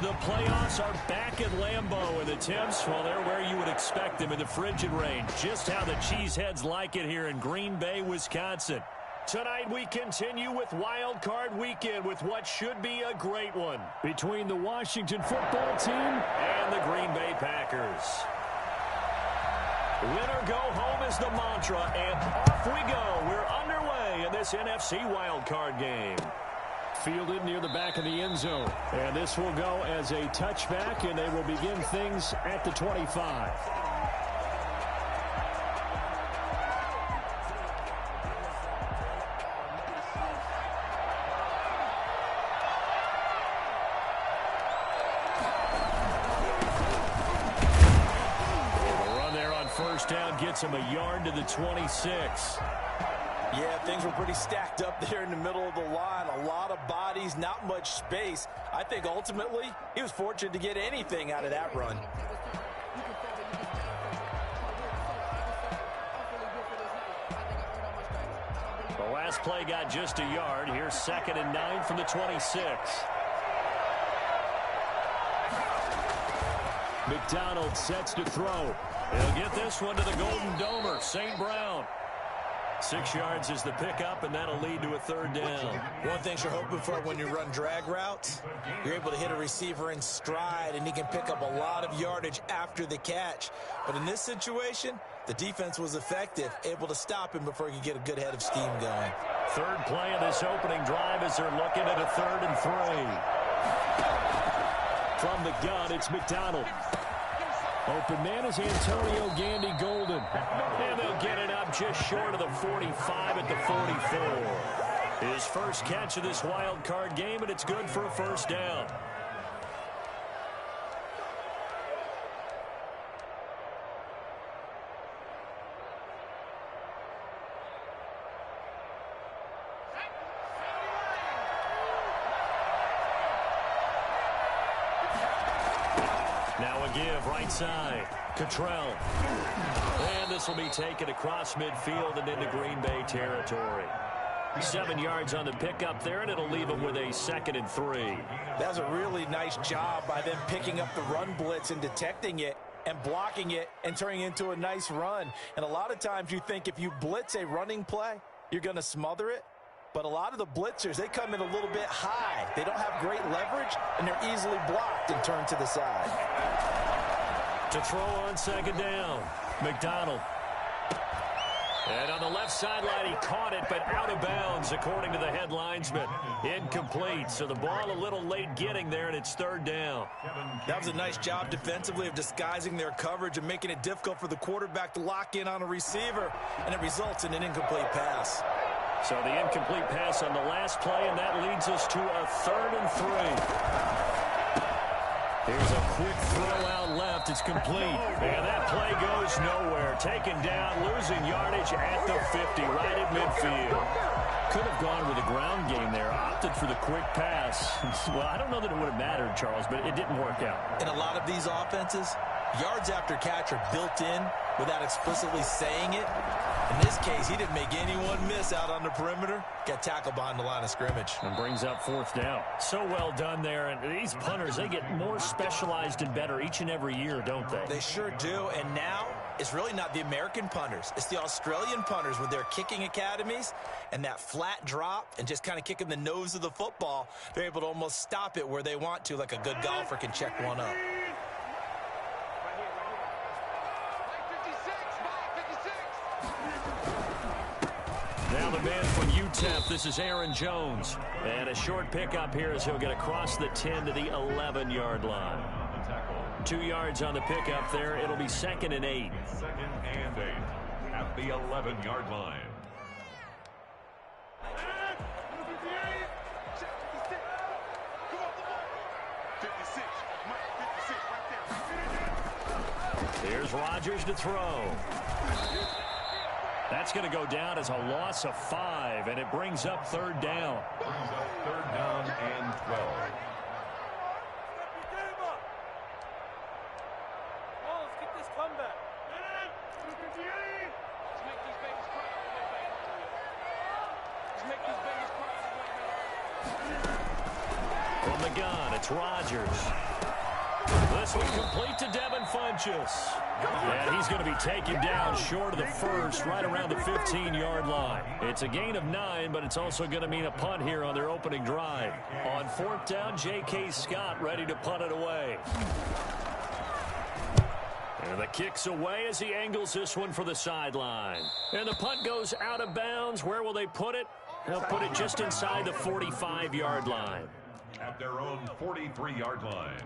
The playoffs are back at Lambeau, and the temps, well, they're where you would expect them in the frigid rain. Just how the Cheeseheads like it here in Green Bay, Wisconsin. Tonight we continue with Wild Card Weekend with what should be a great one between the Washington football team and the Green Bay Packers. Win or go home is the mantra, and off we go. We're underway in this NFC Wild Card game. Fielded near the back of the end zone. And this will go as a touchback, and they will begin things at the 25. The run there on first down gets him a yard to the 26. Yeah, things were pretty stacked up there in the middle of the line. A lot of bodies, not much space. I think ultimately he was fortunate to get anything out of that run. The last play got just a yard. Here's 2nd and 9 from the 26. McDonald sets to throw. He'll get this one to the Golden Domer, St. Brown. 6 yards is the pickup, and that'll lead to a 3rd down. One thing you're hoping for when you run drag routes, you're able to hit a receiver in stride, and he can pick up a lot of yardage after the catch. But in this situation, the defense was effective, able to stop him before he could get a good head of steam going. 3rd play of this opening drive as they're looking at a 3rd and 3. From the gun, it's McDonald. Open man is Antonio Gandy Golden. And they'll get it up just short of the 45 at the 44. His first catch of this wild card game, and it's good for a 1st down. Now a give, right side. Cottrell. And this will be taken across midfield and into Green Bay territory. 7 yards on the pickup there, and it'll leave them with a 2nd and 3. That's a really nice job by them picking up the run blitz and detecting it and blocking it and turning it into a nice run. And a lot of times you think if you blitz a running play, you're going to smother it. But a lot of the blitzers, they come in a little bit high. They don't have great leverage, and they're easily blocked and turned to the side. To throw on 2nd down, McDonald. And on the left sideline, he caught it, but out of bounds, according to the head linesman. Incomplete, so the ball a little late getting there, and it's 3rd down. That was a nice job defensively of disguising their coverage and making it difficult for the quarterback to lock in on a receiver, and it results in an incomplete pass. So the incomplete pass on the last play, and that leads us to a 3rd and 3. Here's a quick throw out left. It's complete. And that play goes nowhere. Taken down, losing yardage at the 50, right at midfield. Could have gone with a ground game there. Opted for the quick pass. Well, I don't know that it would have mattered, Charles, but it didn't work out. In a lot of these offenses, yards after catch are built in without explicitly saying it. In this case, he didn't make anyone miss out on the perimeter. Got tackled behind the line of scrimmage. And brings up 4th down. So well done there. And these punters, they get more specialized and better each and every year, don't they? They sure do. And now, it's really not the American punters. It's the Australian punters with their kicking academies and that flat drop and just kind of kicking the nose of the football. They're able to almost stop it where they want to, like a good golfer can check one up. Now the man from UTEP, this is Aaron Jones. And a short pickup here as he'll get across the 10 to the 11-yard line. 2 yards on the pickup there. It'll be 2nd and 8. 2nd and 8 at the 11-yard line. Here's Rodgers to throw. That's going to go down as a loss of 5, and it brings up 3rd down. Brings up 3rd down and 12. From the gun, it's Rodgers. This one complete to Devin Funchess. And he's going to be taken down short of the first, right around the 15-yard line. It's a gain of 9, but it's also going to mean a punt here on their opening drive. On 4th down, J.K. Scott ready to punt it away. And the kick's away as he angles this one for the sideline. And the punt goes out of bounds. Where will they put it? They'll put it just inside the 45-yard line. At their own 43-yard line.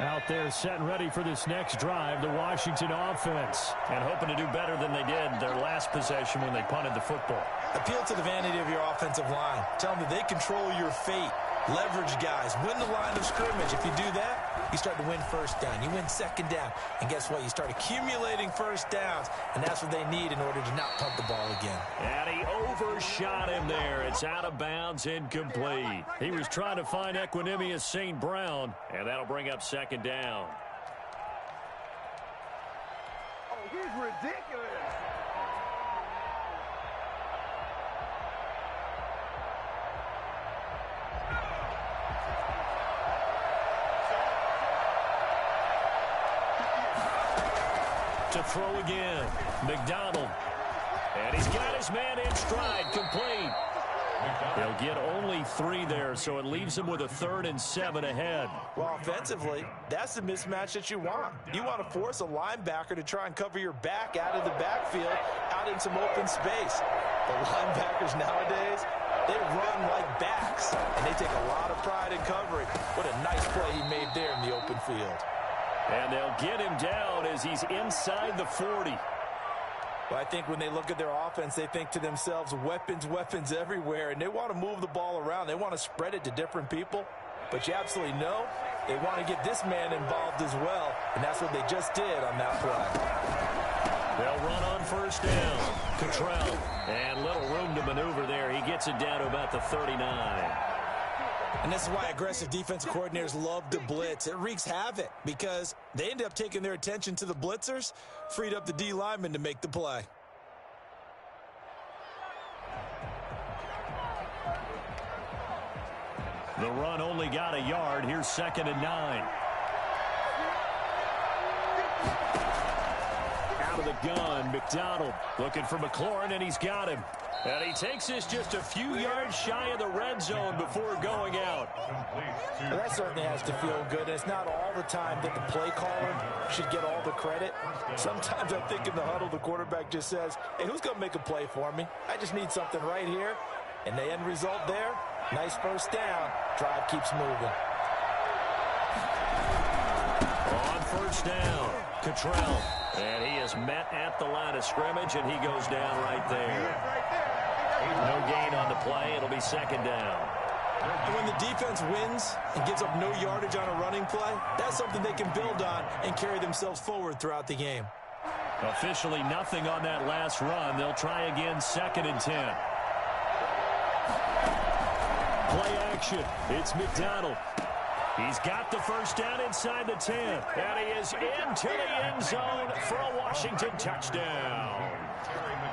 Out there set and ready for this next drive, the Washington offense. And hoping to do better than they did their last possession when they punted the football. Appeal to the vanity of your offensive line. Tell them that they control your fate. Leverage guys. Win the line of scrimmage. If you do that, you start to win first down. You win second down. And guess what? You start accumulating first downs. And that's what they need in order to not punt the ball again. And he overshot him there. It's out of bounds, incomplete. He was trying to find Equanimous St. Brown. And that'll bring up second down. Oh, he's ridiculous. To throw again, McDonald. And he's got his man in stride, complete. They'll get only 3 there, so it leaves them with a 3rd and 7 ahead. Well, offensively, that's the mismatch that you want. You want to force a linebacker to try and cover your back out of the backfield, out in some open space. The linebackers nowadays, they run like backs, and they take a lot of pride in covering. What a nice play he made there in the open field. And they'll get him down as he's inside the 40. Well, I think when they look at their offense, they think to themselves, weapons, weapons everywhere, and they want to move the ball around. They want to spread it to different people. But you absolutely know they want to get this man involved as well, and that's what they just did on that play. They'll run on first down. Cottrell, and little room to maneuver there. He gets it down to about the 39. And this is why aggressive defensive coordinators love to blitz. It wreaks havoc because they end up taking their attention to the blitzers, freed up the D lineman to make the play. The run only got a yard. Here's 2nd and 9. Out of the gun, McDonald looking for McLaurin, and he's got him. And he takes this just a few yards shy of the red zone before going out. Well, that certainly has to feel good. It's not all the time that the play caller should get all the credit. Sometimes I think in the huddle, the quarterback just says, hey, who's going to make a play for me? I just need something right here. And the end result there, nice first down. Drive keeps moving. On first down, Cottrell. And he is met at the line of scrimmage, and he goes down right there. No gain on the play. It'll be 2nd down. And when the defense wins and gives up no yardage on a running play, that's something they can build on and carry themselves forward throughout the game. Officially nothing on that last run. They'll try again, 2nd and 10. Play action. It's McDonald. He's got the first down inside the 10. And he is into the end zone for a Washington touchdown.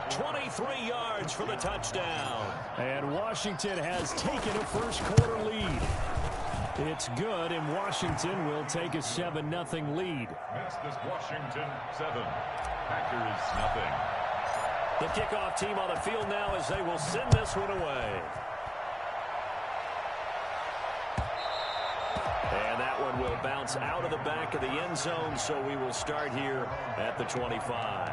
23 yards for the touchdown. And Washington has taken a first-quarter lead. It's good, and Washington will take a 7-0 lead. Makes this Washington 7, Packers nothing. The kickoff team on the field now as they will send this one away. And that one will bounce out of the back of the end zone, so we will start here at the 25.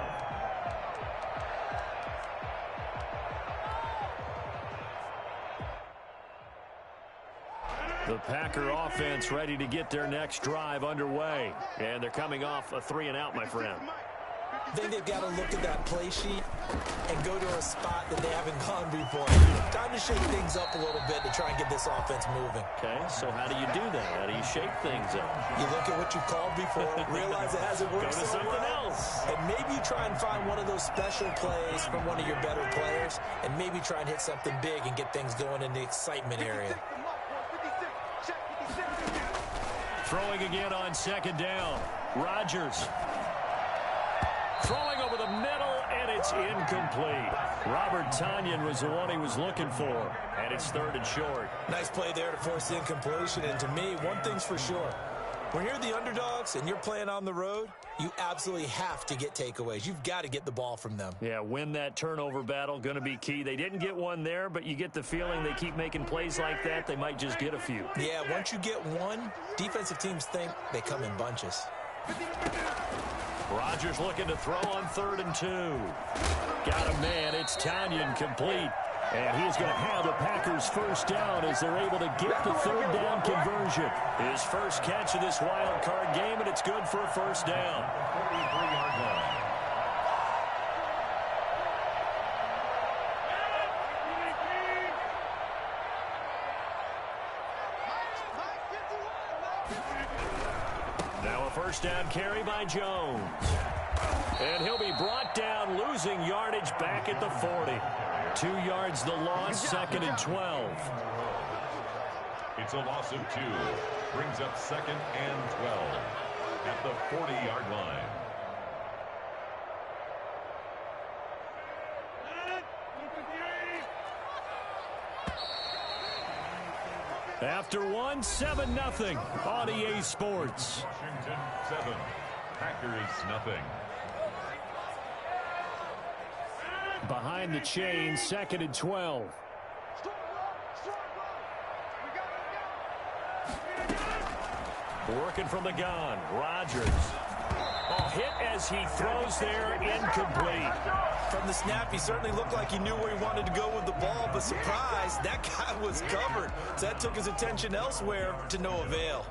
The Packer offense ready to get their next drive underway. And they're coming off a 3-and-out, my friend. I think they've got to look at that play sheet and go to a spot that they haven't gone before. Time to shake things up a little bit to try and get this offense moving. Okay, so how do you do that? How do you shake things up? You look at what you called before, realize it hasn't worked Go to so something well, else. and maybe you try and find one of those special plays from one of your better players, and maybe try and hit something big and get things going in the excitement area. Throwing again on second down. Rodgers. Throwing over the middle, and it's incomplete. Robert Tonyan was the one he was looking for, and it's third and short. Nice play there to force the incompletion, and to me, one thing's for sure. When you're the underdogs and you're playing on the road, you absolutely have to get takeaways. You've got to get the ball from them. Yeah, win that turnover battle, going to be key. They didn't get one there, but you get the feeling they keep making plays like that, they might just get a few. Yeah, once you get one, defensive teams think they come in bunches. Rodgers looking to throw on 3rd and 2. Got a man. It's Tonyan complete. And he's going to have the Packers first down as they're able to get the 3rd down conversion. His first catch of this wild card game, and it's good for a first down. 43-yard line. Now a first down carry by Jones. And he'll be brought down, losing yardage back at the 40. 2 yards the loss, 2nd and 12. It's a loss of 2. Brings up 2nd and 12 at the 40-yard line. After 1, 7-0 on EA Sports. Washington 7, Packers nothing. Behind the chain, 2nd and 12. Working from the gun, Rodgers. Oh, hit as he throws there, incomplete. From the snap, he certainly looked like he knew where he wanted to go with the ball, but surprise, that guy was covered. So that took his attention elsewhere to no avail.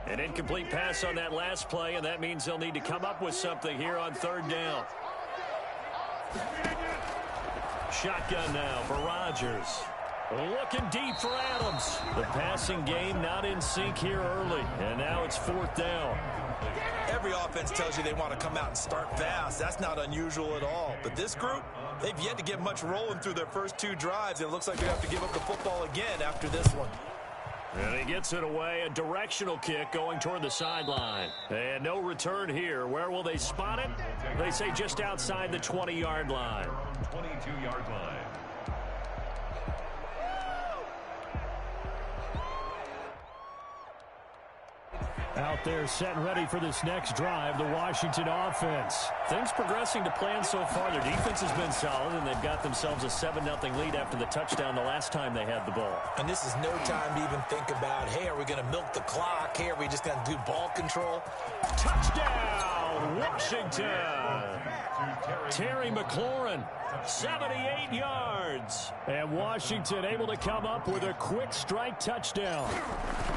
An incomplete pass on that last play, and that means they'll need to come up with something here on 3rd down. Shotgun now for Rodgers. Looking deep for Adams. The passing game not in sync here early, and now it's 4th down. Every offense tells you they want to come out and start fast. That's not unusual at all. But this group, they've yet to get much rolling through their first 2 drives, and it looks like they have to give up the football again after this one. And he gets it away, a directional kick going toward the sideline. And no return here. Where will they spot it? They say just outside the 20-yard line. 22-yard line. Out there set and ready for this next drive, the Washington offense. Things progressing to plan so far. Their defense has been solid, and they've got themselves a 7-0 lead after the touchdown the last time they had the ball. And this is no time to even think about, hey, are we going to milk the clock? Hey, are we just going to do ball control? Touchdown, Washington! Terry McLaurin, 78 yards. And Washington able to come up with a quick strike touchdown.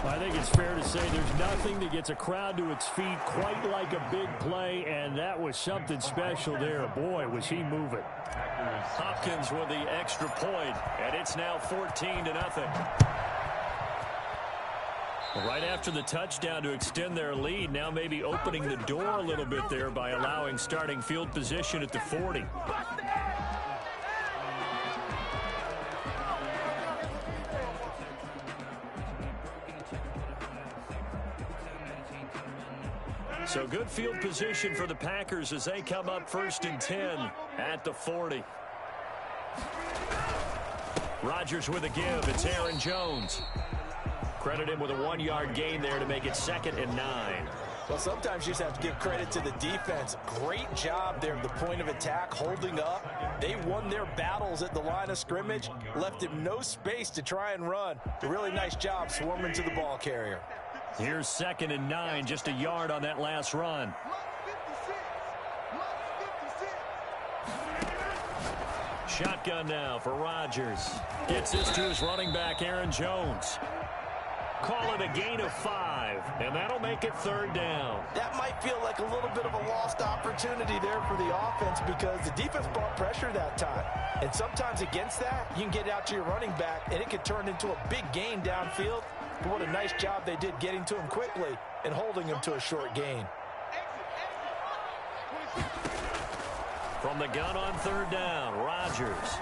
I think it's fair to say there's nothing that gets a crowd to its feet quite like a big play, and that was something special there. Boy, was he moving. Hopkins with the extra point, and it's now 14-0. Right after the touchdown to extend their lead, now maybe opening the door a little bit there by allowing starting field position at the 40. So good field position for the Packers as they come up 1st and 10 at the 40. Rodgers with a give. It's Aaron Jones. Credit him with a 1-yard gain there to make it 2nd and 9. Well, sometimes you just have to give credit to the defense. Great job there at the point of attack, holding up. They won their battles at the line of scrimmage, left him no space to try and run. A really nice job swarming to the ball carrier. Here's 2nd and 9, just a yard on that last run. Shotgun now for Rodgers. Gets this to his running back, Aaron Jones. Call it a gain of 5, and that'll make it 3rd down. That might feel like a little bit of a lost opportunity there for the offense because the defense brought pressure that time. And sometimes against that, you can get out to your running back, and it could turn into a big gain downfield. But what a nice job they did getting to him quickly and holding him to a short gain. From the gun on 3rd down, Rodgers.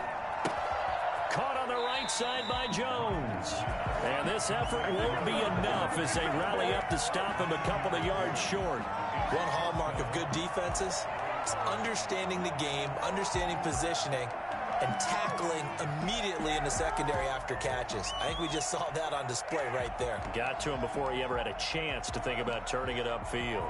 Caught on the right side by Jones. And this effort won't be enough as they rally up to stop him a couple of yards short. One hallmark of good defenses is understanding the game, understanding positioning, and tackling immediately in the secondary after catches. I think we just saw that on display right there. Got to him before he ever had a chance to think about turning it upfield.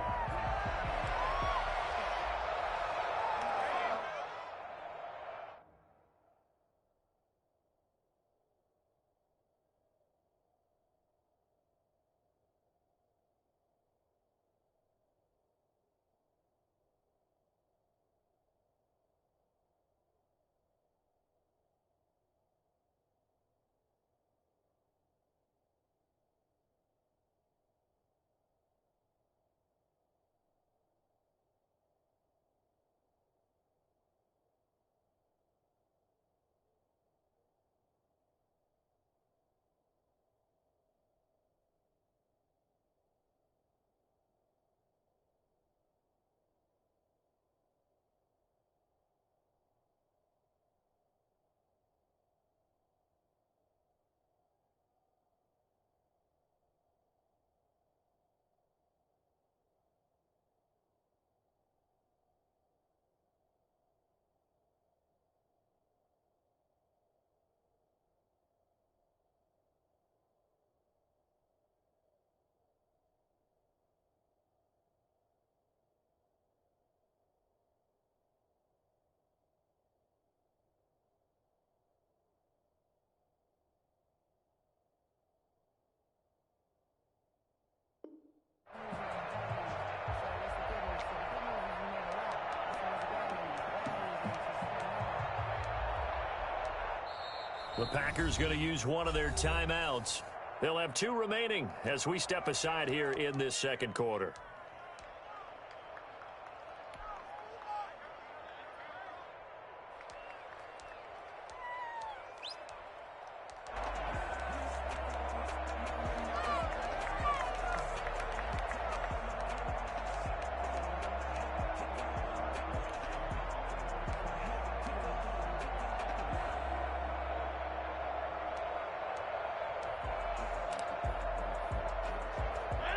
The Packers going to use one of their timeouts. They'll have 2 remaining as we step aside here in this 2nd quarter.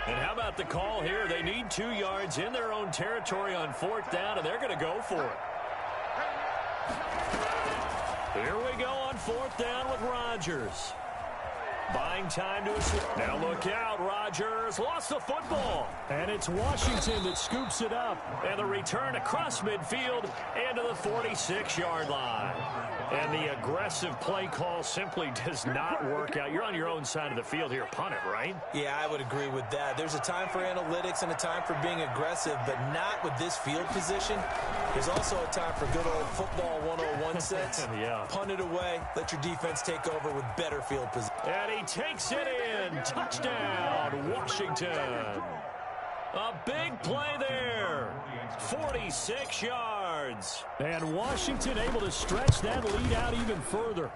And how about the call here? They need 2 yards in their own territory on 4th down, and they're going to go for it. Here we go on 4th down with Rodgers. Buying time to his... Now look out, Rodgers lost the football. And it's Washington that scoops it up. And the return across midfield into the 46-yard line. And the aggressive play call simply does not work out. You're on your own side of the field here. Punt it, right? Yeah, I would agree with that. There's a time for analytics and a time for being aggressive, but not with this field position. There's also a time for good old football 101 sense. Yeah. Punt it away. Let your defense take over with better field position. And he takes it in. Touchdown, Washington. A big play there. 46 yards. And Washington able to stretch that lead out even further.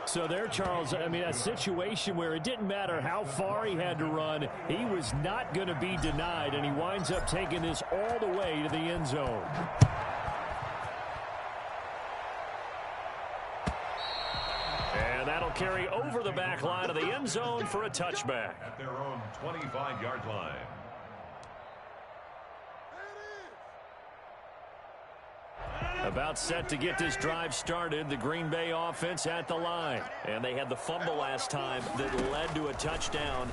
So there, Charles, I mean, a situation where it didn't matter how far he had to run, he was not going to be denied, and he winds up taking this all the way to the end zone. And that'll carry over the back line of the end zone for a touchback. At their own 25-yard line. About set to get this drive started, the Green Bay offense at the line. And they had the fumble last time that led to a touchdown.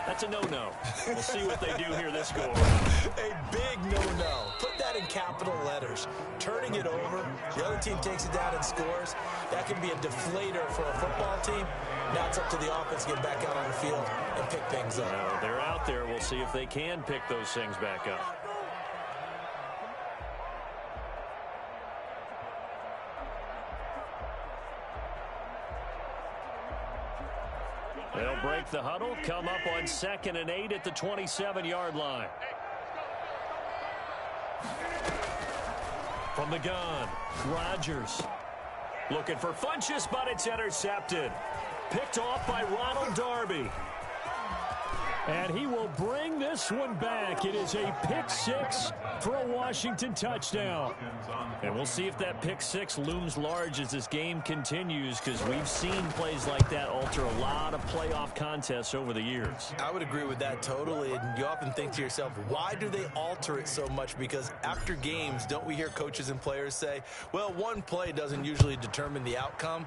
That's a no-no. We'll see what they do here this go around. A big no-no. Put that in capital letters. Turning it over, the other team takes it down and scores. That can be a deflator for a football team. Now it's up to the offense to get back out on the field and pick things up. They're out there. We'll see if they can pick those things back up. They'll They'll break the huddle, come up on 2nd and 8 at the 27-yard line. From the gun, Rodgers. Looking for Funchess, but it's intercepted. Picked off by Ronald Darby. And he will bring this one back. It is a pick six for a Washington touchdown. And we'll see if that pick six looms large as this game continues, because we've seen plays like that alter a lot of playoff contests over the years. I would agree with that totally. And you often think to yourself, why do they alter it so much? Because after games, don't we hear coaches and players say, well, one play doesn't usually determine the outcome?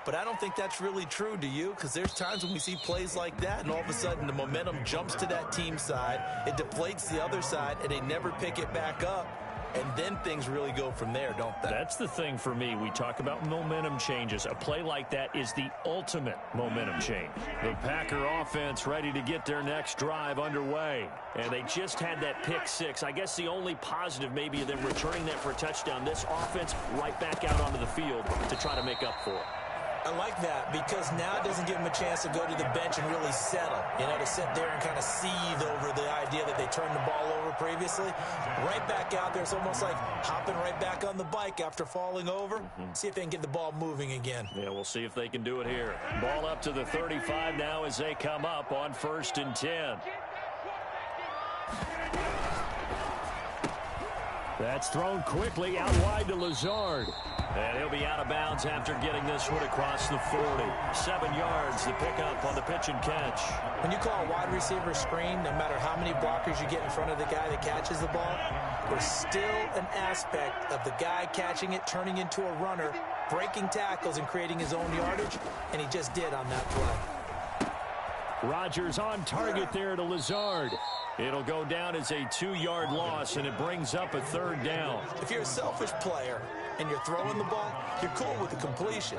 But I don't think that's really true, do you? Because there's times when we see plays like that, and all of a sudden the momentum jumps to that team side, it deflates the other side, and they never pick it back up. And then things really go from there, don't they? That's the thing for me. We talk about momentum changes. A play like that is the ultimate momentum change. The Packer offense ready to get their next drive underway. And they just had that pick six. I guess the only positive maybe of them returning that for a touchdown. This offense right back out onto the field to try to make up for it. I like that, because now it doesn't give them a chance to go to the bench and really settle, to sit there and kind of seethe over the idea that they turned the ball over previously. Right back out there, it's almost like hopping right back on the bike after falling over. See if they can get the ball moving again. Yeah, we'll see if they can do it here. Ball up to the 35 now as they come up on 1st and 10. That's thrown quickly out wide to Lazard. And he'll be out of bounds after getting this one across the 40. 7 yards to pick up on the pitch and catch. When you call a wide receiver screen, no matter how many blockers you get in front of the guy that catches the ball, there's still an aspect of the guy catching it, turning into a runner, breaking tackles and creating his own yardage, and he just did on that play. Rodgers on target there to Lazard. It'll go down as a 2-yard loss, and it brings up a 3rd down. If you're a selfish player and you're throwing the ball, you're cool with the completion.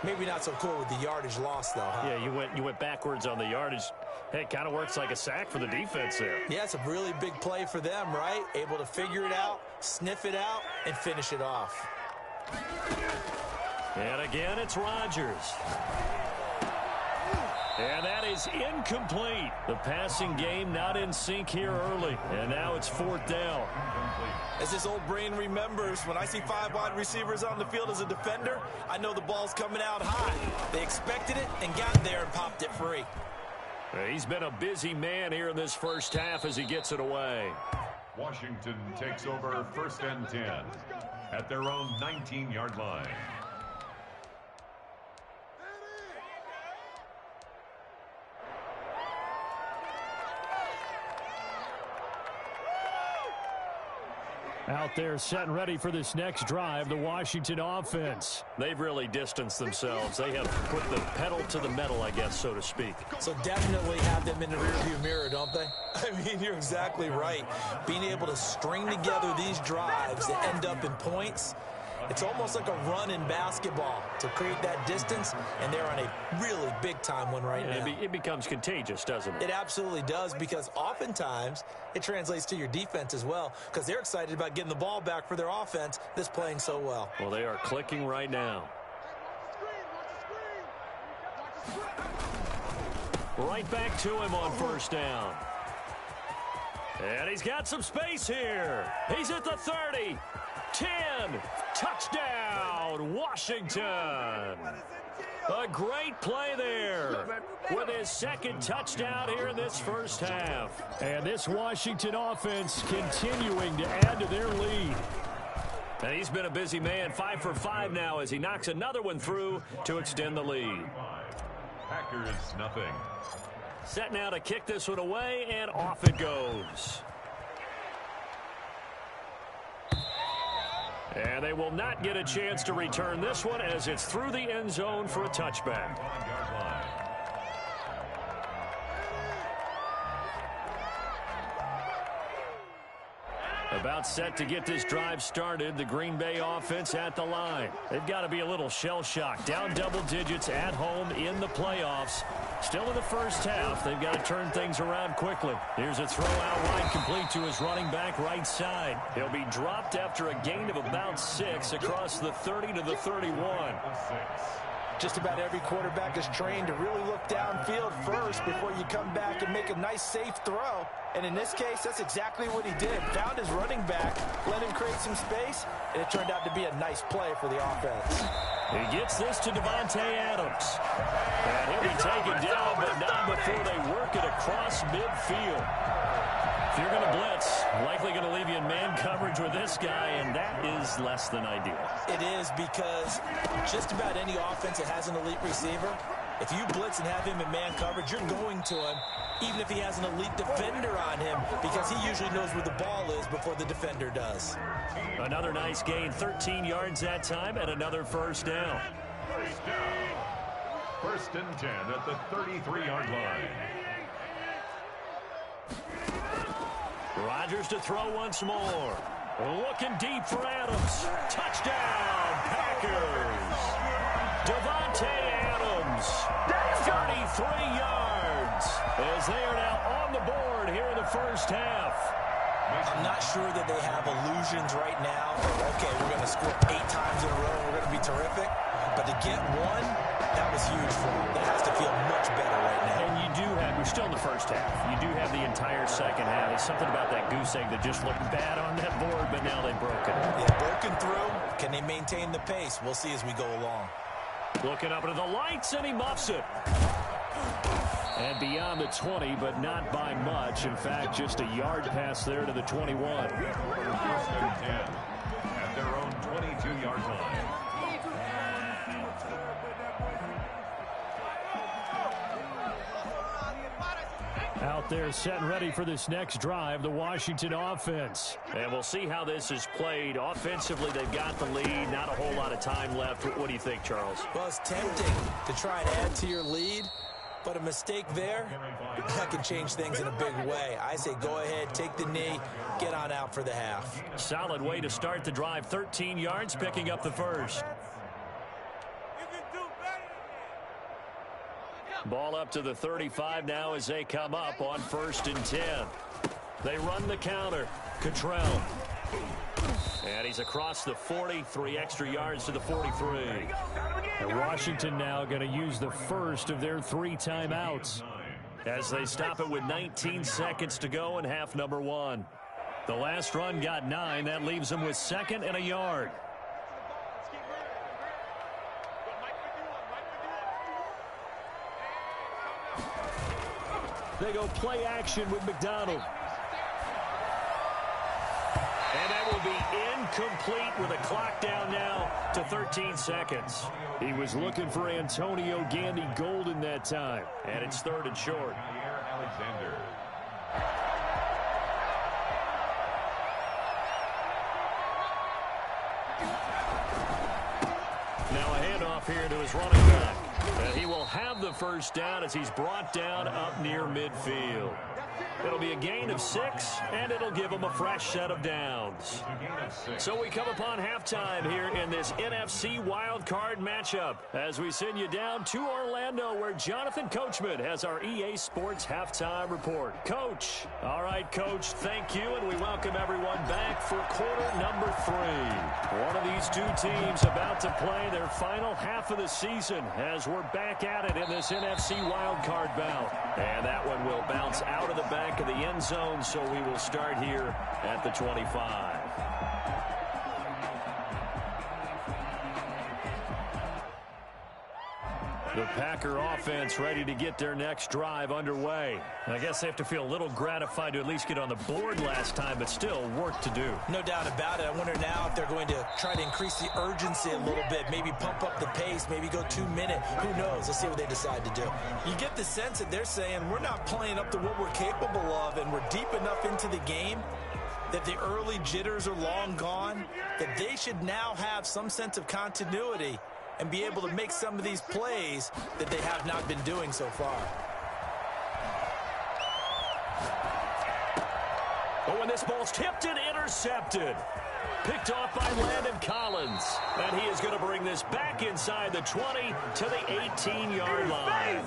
Maybe not so cool with the yardage loss, though, huh? Yeah, you went backwards on the yardage. Hey, it kind of works like a sack for the defense there. Yeah, it's a really big play for them, right? Able to figure it out, sniff it out, and finish it off. And again, it's Rodgers. And that is incomplete. The passing game not in sync here early. And now it's 4th down. As this old brain remembers, when I see 5 wide receivers on the field as a defender, I know the ball's coming out high. They expected it and got there and popped it free. He's been a busy man here in this first half as he gets it away. Washington takes over 1st and 10 at their own 19-yard line. Out there set and ready for this next drive, the Washington offense. They've really distanced themselves. They have put the pedal to the metal, I guess, so to speak. So definitely have them in the rearview mirror, don't they? I mean, you're exactly right. Being able to string together these drives that end up in points, it's almost like a run in basketball to create that distance, and they're on a really big-time one right now. It becomes contagious, doesn't it? It absolutely does, because oftentimes it translates to your defense as well, because they're excited about getting the ball back for their offense that's playing so well. Well, they are clicking right now. Right back to him on 1st down. And he's got some space here. He's at the 30. 10, touchdown, Washington. A great play there with his 2nd touchdown here in this first half. And this Washington offense continuing to add to their lead. And he's been a busy man, 5 for 5 now as he knocks another one through to extend the lead. Packers nothing. Set now to kick this one away, and off it goes. And they will not get a chance to return this one as it's through the end zone for a touchback. About set to get this drive started, the Green Bay offense at the line. They've got to be a little shell-shocked. Down double digits at home in the playoffs. Still in the first half, they've got to turn things around quickly. Here's a throw out wide, complete to his running back right side. He'll be dropped after a gain of about 6 across the 30 to the 31. Just about every quarterback is trained to really look downfield first before you come back and make a nice, safe throw. And in this case, that's exactly what he did. Found his running back, let him create some space, and it turned out to be a nice play for the offense. He gets this to Davante Adams. And he'll be taken down, but not before they work it across midfield. If you're going to blitz, likely going to leave you in man coverage with this guy, and that is less than ideal. It is, because just about any offense that has an elite receiver, if you blitz and have him in man coverage, you're going to him, even if he has an elite defender on him, because he usually knows where the ball is before the defender does. Another nice gain, 13 yards that time, and another first down. First and 10 at the 33-yard line. Rodgers to throw once more. Looking deep for Adams. Touchdown, Packers. Davante Adams, 33 yards, as they are now on the board here in the first half. I'm not sure that they have illusions right now. Okay, we're going to score 8 times in a row. We're going to be terrific. But to get one, that was huge for them. That has to feel much better right now. And you do have, we're still in the first half. You do have the entire second half. There's something about that goose egg that just looked bad on that board, but now they've broken it. Yeah, broken through. Can they maintain the pace? We'll see as we go along. Looking up into the lights, and he muffs it. And beyond the 20, but not by much. In fact, just a yard pass there to the 21. First and 10 at their own 22-yard line. Out there set and ready for this next drive, the Washington offense. And we'll see how this is played. Offensively, they've got the lead. Not a whole lot of time left. What do you think, Charles? Well, it's tempting to try and add to your lead, but a mistake there, that can change things in a big way. I say go ahead, take the knee, get on out for the half. Solid way to start the drive. 13 yards, picking up the first. Ball up to the 35 now as they come up on 1st and 10. They run the counter. Cottrell. And he's across the 40, 3 extra yards to the 43. And Washington now going to use the first of their 3 timeouts as they stop it with 19 seconds to go in half number 1. The last run got 9. That leaves them with 2nd and a yard. They go play action with McDonald. And that will be incomplete with a clock down now to 13 seconds. He was looking for Antonio Gandy Golden that time. And it's 3rd and short. Alexander. Now a handoff here to his running back. And he will have the first down as he's brought down up near midfield. It'll be a gain of 6, and it'll give them a fresh set of downs. So we come upon halftime here in this NFC wildcard matchup as we send you down to Orlando, where Jonathan Coachman has our EA Sports halftime report. Coach. All right, Coach, thank you, and we welcome everyone back for quarter number 3. One of these 2 teams about to play their final half of the season as we're back at it in this NFC wildcard bout. And that one will bounce out of the back of the end zone, so we will start here at the 25. The Packer offense ready to get their next drive underway. I guess they have to feel a little gratified to at least get on the board last time, but still work to do. No doubt about it. I wonder now if they're going to try to increase the urgency a little bit, maybe pump up the pace, maybe go 2-minute. Who knows? Let's see what they decide to do. You get the sense that they're saying we're not playing up to what we're capable of, and we're deep enough into the game that the early jitters are long gone, that they should now have some sense of continuity and be able to make some of these plays that they have not been doing so far. Oh, and this ball's tipped and intercepted. Picked off by Landon Collins. And he is going to bring this back inside the 20 to the 18-yard line.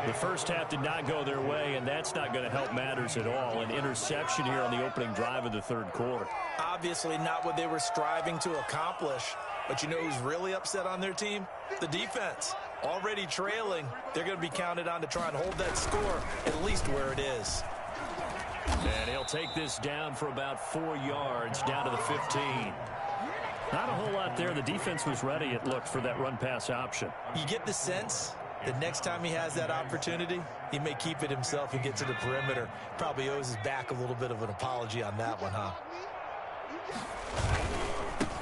The first half did not go their way, and that's not going to help matters at all. An interception here on the opening drive of the 3rd quarter. Obviously not what they were striving to accomplish. But you know who's really upset on their team? The defense. Already trailing, they're going to be counted on to try and hold that score at least where it is. And he'll take this down for about 4 yards, down to the 15. Not a whole lot there. The defense was ready, it looked, for that run-pass option. You get the sense that next time he has that opportunity, he may keep it himself and get to the perimeter. Probably owes his back a little bit of an apology on that one, huh?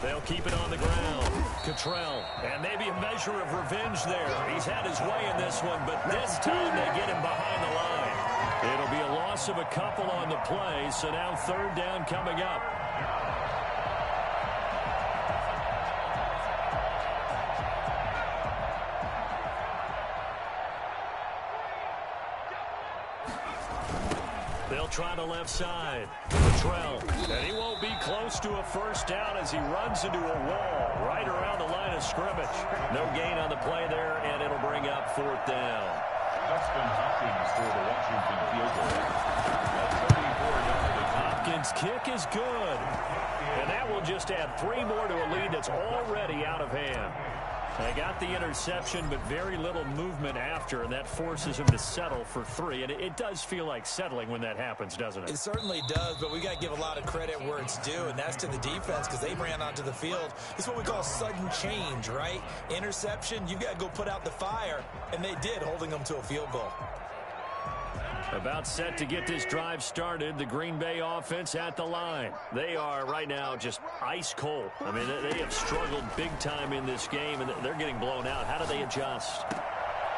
They'll keep it on the ground. Cottrell, and maybe a measure of revenge there. He's had his way in this one, but this time they get him behind the line. It'll be a loss of a couple on the play, so now third down coming up. They'll try the left side. Cottrell, and he won't be close to a first down as he runs into a wall right around the line of scrimmage. No gain on the play there, and it'll bring up fourth down. Dustin Hopkins for the Washington field goal. Hopkins' kick is good. And that will just add 3 more to a lead that's already out of hand. They got the interception, but very little movement after, and that forces him to settle for 3. And it does feel like settling when that happens, doesn't it? It certainly does, but we got to give a lot of credit where it's due, and that's to the defense because they ran onto the field. It's what we call sudden change, right? Interception, you got to go put out the fire, and they did, holding them to a field goal. About set to get this drive started. The Green Bay offense at the line. They are right now just ice cold. I mean, they have struggled big time in this game, and they're getting blown out. How do they adjust?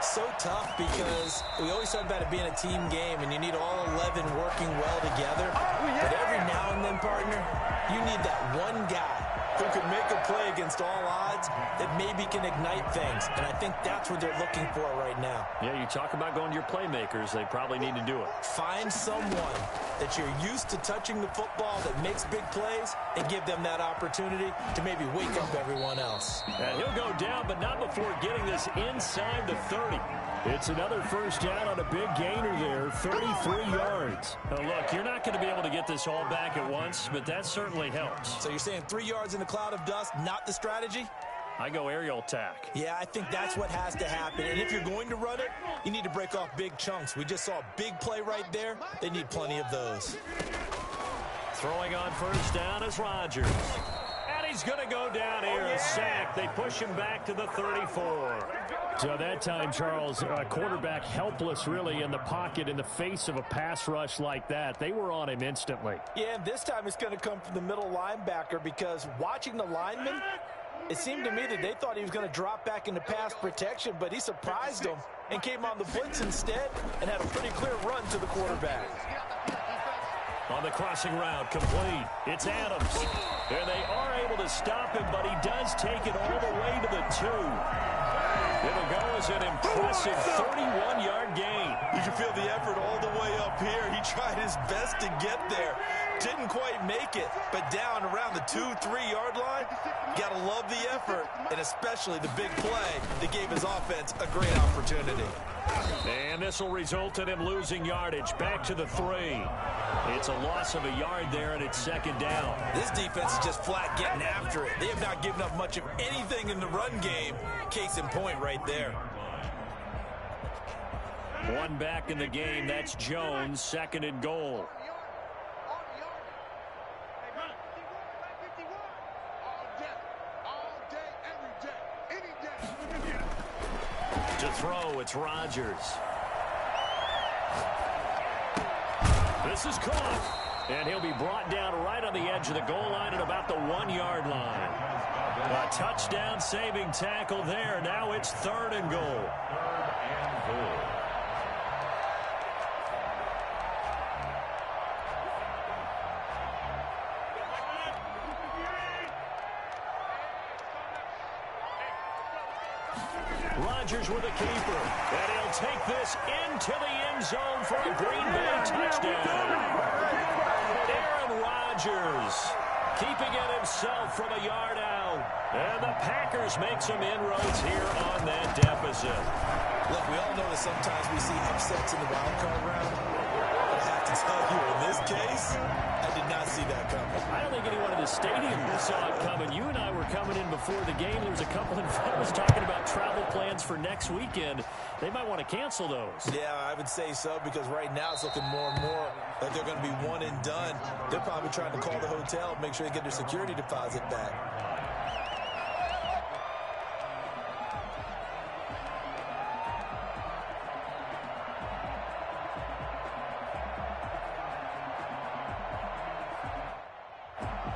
So tough because we always talk about it being a team game, and you need all 11 working well together. But every now and then, partner, you need that one guy who can make a play against all odds that maybe can ignite things. And I think that's what they're looking for right now. Yeah, you talk about going to your playmakers. They probably need to do it. Find someone that you're used to touching the football that makes big plays and give them that opportunity to maybe wake up everyone else. And he'll go down, but not before getting this inside the 30. It's another first down on a big gainer there, 33 yards. Now, look, you're not going to be able to get this all back at once, but that certainly helps. So you're saying 3 yards in a cloud of dust, not the strategy? I go aerial attack. Yeah, I think that's what has to happen. And if you're going to run it, you need to break off big chunks. We just saw a big play right there. They need plenty of those. Throwing on first down is Rodgers. And he's going to go down here, a sack. They push him back to the 34. So that time, Charles, quarterback helpless really in the pocket in the face of a pass rush like that. They were on him instantly. Yeah, and this time it's going to come from the middle linebacker because watching the lineman, it seemed to me that they thought he was going to drop back into pass protection, but he surprised them and came on the blitz instead and had a pretty clear run to the quarterback. On the crossing route, complete. It's Adams. And they are able to stop him, but he does take it all the way to the 2. It'll go as an impressive 31-yard gain. You can feel the effort all the way up here. He tried his best to get there. Didn't quite make it, but down around the 2-3 yard line, got to love the effort, and especially the big play that gave his offense a great opportunity. And this will result in him losing yardage back to the 3. It's a loss of a yard there, and it's second down. This defense is just flat getting after it. They have not given up much of anything in the run game. Case in point right there. One back in the game. That's Jones, second and goal. To throw, it's Rodgers. This is caught, and he'll be brought down right on the edge of the goal line at about the 1 yard line. A touchdown saving tackle there. Now it's third and goal. Rodgers with a keeper, and he'll take this into the end zone for a Green Bay touchdown. Aaron Rodgers keeping it himself from a yard out, and the Packers make some inroads here on that deficit. Look, we all know that sometimes we see upsets in the wild card round. I have to tell you, in this case, I did not see that coming. I don't think anyone in the stadium saw it coming. You and I were coming in before the game. There was a couple in front of us talking about travel plans for next weekend. They might want to cancel those. Yeah, I would say so, because right now it's looking more and more like they're going to be one and done. They're probably trying to call the hotel, make sure they get their security deposit back.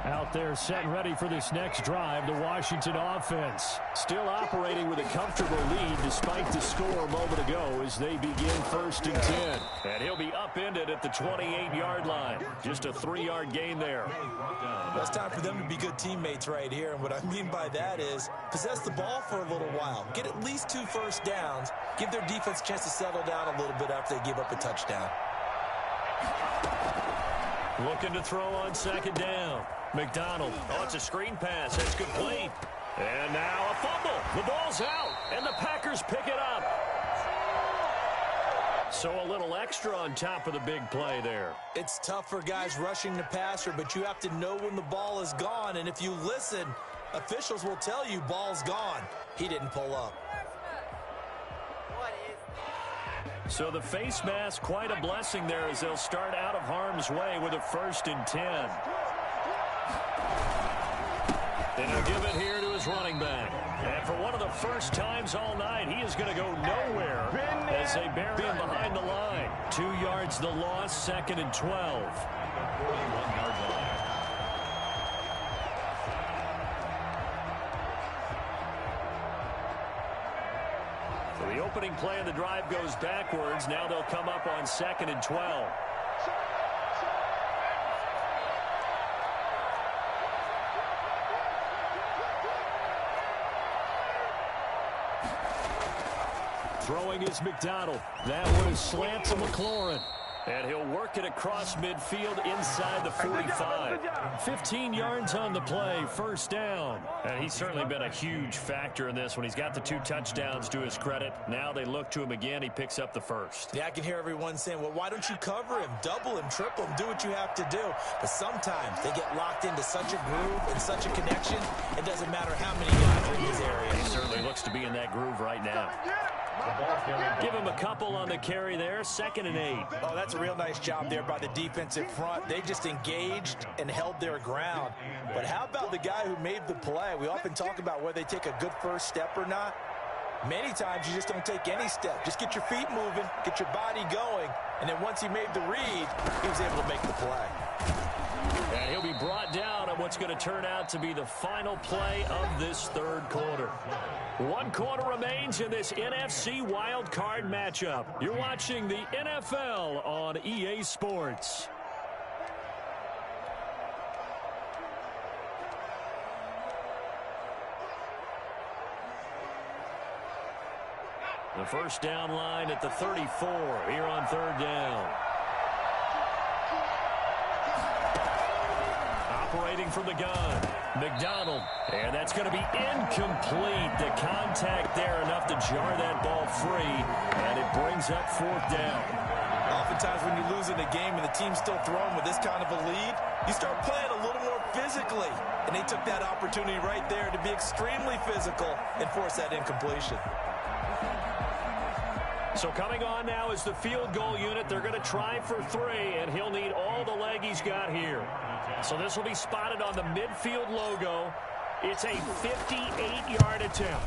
Out there set and ready for this next drive, the Washington offense. Still operating with a comfortable lead despite the score a moment ago as they begin 1st and 10. And he'll be upended at the 28-yard line. Just a 3-yard gain there. Well, it's time for them to be good teammates right here. And what I mean by that is possess the ball for a little while. Get at least 2 first downs. Give their defense a chance to settle down a little bit after they give up a touchdown. Looking to throw on 2nd down. McDonald. Oh, it's a screen pass. It's complete. And now a fumble. The ball's out, and the Packers pick it up. So a little extra on top of the big play there. It's tough for guys rushing the passer, but you have to know when the ball is gone. And if you listen, officials will tell you ball's gone. He didn't pull up. So the face mask, quite a blessing there as they'll start out of harm's way with a 1st and 10. And he'll give it here to his running back. And for one of the first times all night, he is going to go nowhere as they bury him behind the line. 2 yards the loss, 2nd and 12. 41-yard line. So the opening play of the drive goes backwards. Now they'll come up on 2nd and 12. Throwing is McDonald. That one is slant to McLaurin. And he'll work it across midfield inside the 45. 15 yards on the play, 1st down. And he's certainly been a huge factor in this when he's got the 2 touchdowns to his credit. Now they look to him again. He picks up the 1st. Yeah, I can hear everyone saying, well, why don't you cover him, double him, triple him, do what you have to do. But sometimes they get locked into such a groove and such a connection, it doesn't matter how many guys are in his area. He certainly looks to be in that groove right now. Give him a couple on the carry there, 2nd and 8. Oh, that's a real nice job there by the defensive front. They just engaged and held their ground. But how about the guy who made the play? We often talk about whether they take a good first step or not. Many times you just don't take any step. Just get your feet moving, get your body going, and then once he made the read, he was able to make the play. And he'll be brought down on what's going to turn out to be the final play of this 3rd quarter. 1 quarter remains in this NFC wild card matchup. You're watching the NFL on EA Sports. The 1st down line at the 34 here on 3rd down. Operating from the gun, McDonald, and that's going to be incomplete. The contact there enough to jar that ball free, and it brings up 4th down. Oftentimes when you lose in a game and the team's still throwing with this kind of a lead, you start playing a little more physically, and they took that opportunity right there to be extremely physical and force that incompletion. So coming on now is the field goal unit. They're going to try for 3, and he'll need all the leg he's got here. So this will be spotted on the midfield logo. It's a 58-yard attempt.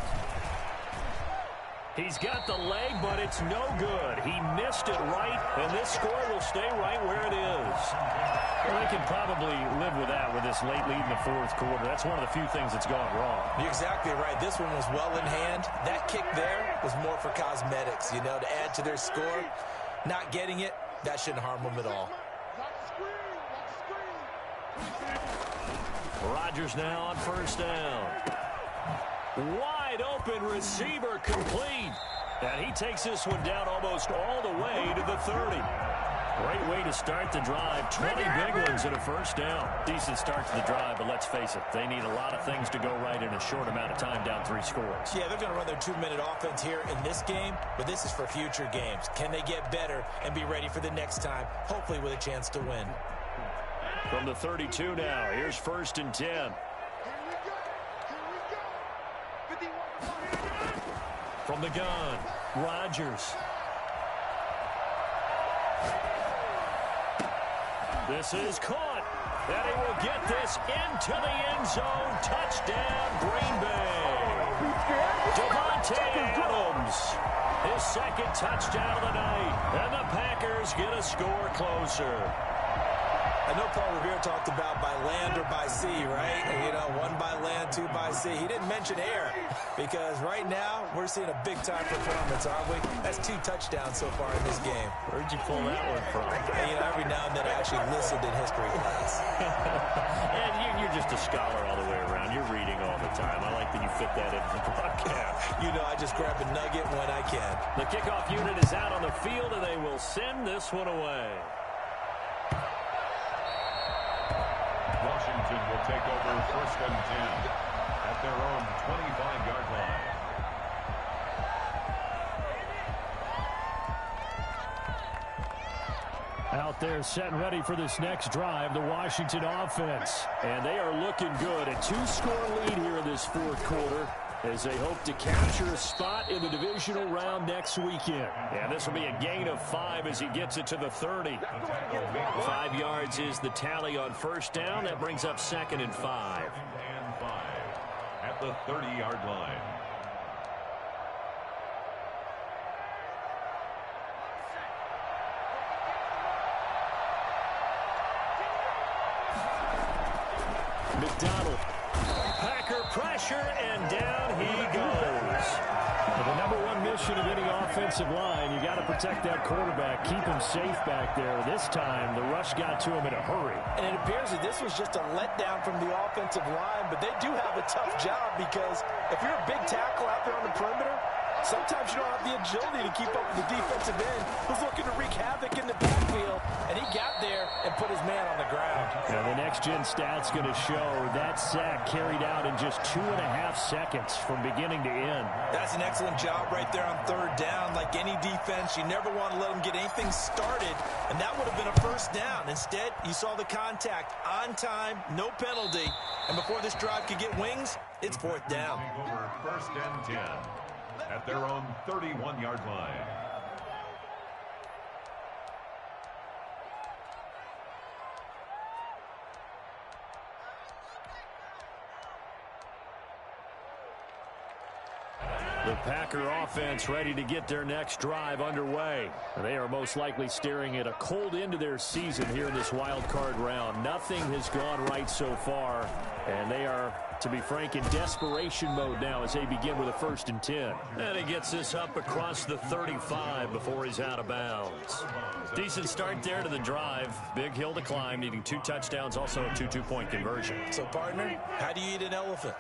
He's got the leg, but it's no good. He missed it right, and this score will stay right where it is. Well, they can probably live with that with this late lead in the 4th quarter. That's one of the few things that's gone wrong. You're exactly right. This one was well in hand. That kick there was more for cosmetics, you know, to add to their score. Not getting it, that shouldn't harm them at all. Rodgers now on 1st down. Wide open receiver complete. And he takes this one down almost all the way to the 30. Great way to start the drive. 20 big ones and a 1st down. Decent start to the drive, but let's face it, they need a lot of things to go right in a short amount of time down 3 scores. Yeah, they're going to run their 2-minute offense here in this game, but this is for future games. Can they get better and be ready for the next time, hopefully with a chance to win? From the 32 now, here's 1st and 10. From the gun, Rodgers. This is caught. And he will get this into the end zone. Touchdown, Green Bay. Devontae Adams. His 2nd touchdown of the night. And the Packers get a score closer. I know Paul Revere talked about by land or by sea, right? You know, 1 by land, 2 by sea. He didn't mention air because right now we're seeing a big-time performance, aren't we? That's 2 touchdowns so far in this game. Where'd you pull that one from? And, you know, every now and then I actually listened in history class. And you're just a scholar all the way around. You're reading all the time. I like that you fit that into the broadcast. You know, I just grab a nugget when I can. The kickoff unit is out on the field, and they will send this one away. Washington will take over 1st and 10 at their own 25-yard line. Out there set and ready for this next drive, the Washington offense. And they are looking good. A 2-score lead here in this 4th quarter as they hope to capture a spot in the divisional round next weekend. And this will be a gain of 5 as he gets it to the 30. 5 yards is the tally on 1st down. That brings up 2nd and 5. And 5 at the 30-yard line. McDonald. Packer pressure, and down he goes. Well, the number 1 mission of any offensive line, you got to protect that quarterback, keep him safe back there. This time, the rush got to him in a hurry. And it appears that this was just a letdown from the offensive line, but they do have a tough job because if you're a big tackle out there on the perimeter, sometimes you don't have the agility to keep up with the defensive end who's looking to wreak havoc in the backfield, and he got there and put his man on the ground. Now the next-gen stat's going to show that sack carried out in just 2.5 seconds from beginning to end. That's an excellent job right there on 3rd down. Like any defense, you never want to let them get anything started, and that would have been a 1st down. Instead, you saw the contact on time, no penalty, and before this drive could get wings, it's 4th down. Over 1st and 10 at their own 31-yard line. The Packer offense ready to get their next drive underway. They are most likely staring at a cold end to their season here in this wild card round. Nothing has gone right so far, and they are, to be frank, in desperation mode now as they begin with a 1st and 10. And he gets this up across the 35 before he's out of bounds. Decent start there to the drive. Big hill to climb, needing 2 touchdowns, also a 2-2-point conversion. So, partner, how do you eat an elephant?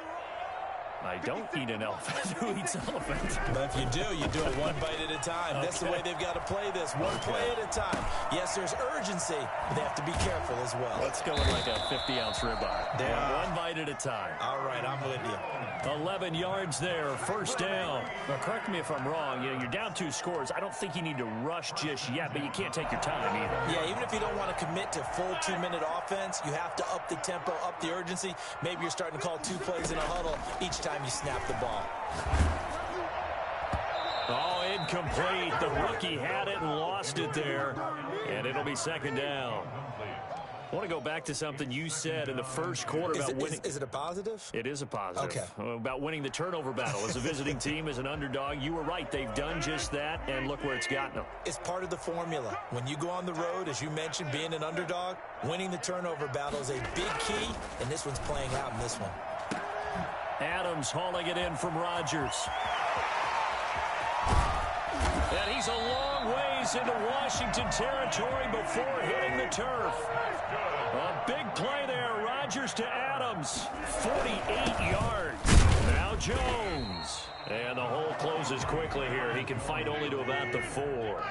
I don't eat an elephant. Who eats elephant? But if you do it 1 bite at a time. That's the way they've got to play this, 1 play at a time. Yes, there's urgency, but they have to be careful as well. Let's go with like a 50-ounce ribeye. Yeah. 1 bite at a time. All right, I'm with you. 11 yards there, 1st down. Now, correct me if I'm wrong. You know, you're down 2 scores. I don't think you need to rush just yet, but you can't take your time either. Yeah, even if you don't want to commit to full 2-minute offense, you have to up the tempo, up the urgency. Maybe you're starting to call 2 plays in a huddle each time you snap the ball. Oh, incomplete. The rookie had it and lost it there, and it'll be 2nd down. I want to go back to something you said in the 1st quarter about winning. Is it a positive? It is a positive. Okay. About winning the turnover battle. As a visiting team, as an underdog, you were right. They've done just that, and look where it's gotten them. It's part of the formula. When you go on the road, as you mentioned, being an underdog, winning the turnover battle is a big key, and this one's playing out in this one. Adams hauling it in from Rodgers. And he's a long ways into Washington territory before hitting the turf. A big play there. Rodgers to Adams. 48 yards. Now Jones. And the hole closes quickly here. He can fight only to about the 4.